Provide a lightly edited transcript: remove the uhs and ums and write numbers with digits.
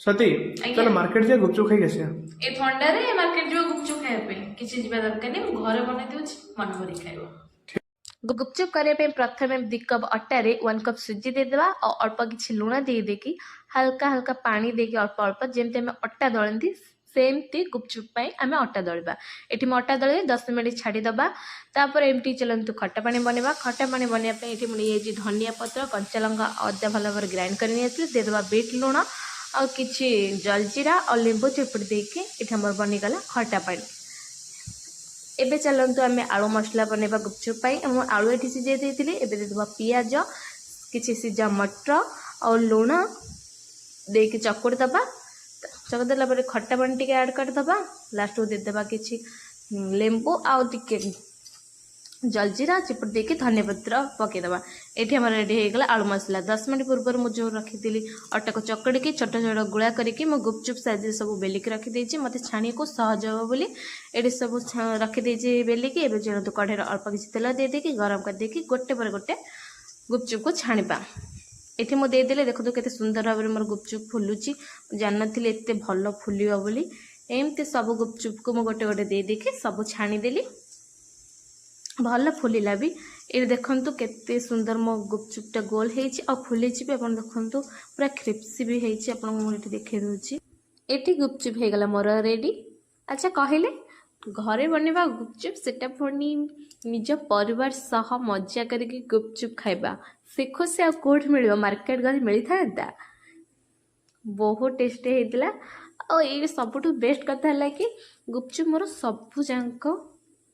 सती ଆଜ୍ଞା। चलो मार्केट जा गुपचुप खाई आसिया। ए थंडारे मार्केट जो गुपचुप खाଇବା ପାଇଁ କିଛି ଯିବା ଦରକାର ନାହିଁ ମୁଁ ଘରେ ବନେଇ ଦେଉଛି ମନ ଭରି ଖାଇବ। गुपचुप करने प्रथम 2 कप अटारे 1 कप सुजी देदेबा और अल्प किसी लुण दे देकी हल्का हल्का पानी देके अल्प अल्प जमती आम अटा दलती सेमती गुपचुप आम अटा दलिबा। एठी मैं अटा दल 10 मिनट छाड़ीदबा। तापर एमती चलतु खटा पानी बनवा। खटा पानी बनवाई ये मुझे धनिया पत्र कंचा लंका अदा भल भाव ग्राइंड कर देदेबा बीट लुण आ कि जलजीरा और लेंबू चिपुड़ी देके ये आम बनीगला खटा पानी। एबे चलतु आम आलू मसला बनवा गुपचुप आलू ये सीझे देती देदेबा पियाज किसी सीझा मटर और लुण देके चकुड़ी दबा। चकुड़ी देला खट्टा पानी टी ऐड करदबा। लास्ट को देदेबा किसी लेंबू आउ टिके जलजीरा चिपुड़ देके धनिया पत्र पकईदबा। ये आम रेडी होगा आलू मसला। 10 मिनट पूर्व मुझे रखी अटा को चकड़ी की छोट छोट गुड़ा करके मो गुपचुप साइज सब बेलिक रखी मत छाणी को सहज हे बोली ये सब रखी बेलिकी। एवं चलते कढ़े अल्प किसी तेल दे देकी गरम कर देकी गोटे पर गोटे गुपचुप को छाणीबा। ये मुझे देदेले देखो केते सुंदर भाव में मोर गुपचुप फुलुची जान नी एत भल फुलियो बोली। एमती सब गुपचुप को मुझे गोटे गोटे दे देकी सब छाणीदेली भल फुलिला भी। ये देखंतु केते सुंदर मो गुपचुपटा गोल होइछि और फुली भी आप देखंतु पूरा क्रिप्सी भी होइछि। आपन मुझे देखे दूची एटी गुपचुप हो गला मोर रेडी। अच्छा कहले घरे बनवा गुपचुप सेटा पुणी निज परिवार सह मजा करके गुपचुप खाइबा से खुशी आ कोठ मिल मार्केट गले मिल था। बहुत टेस्टी होता और ये सबुठ बेस्ट कथा है कि गुपचुप मोर सबू जाक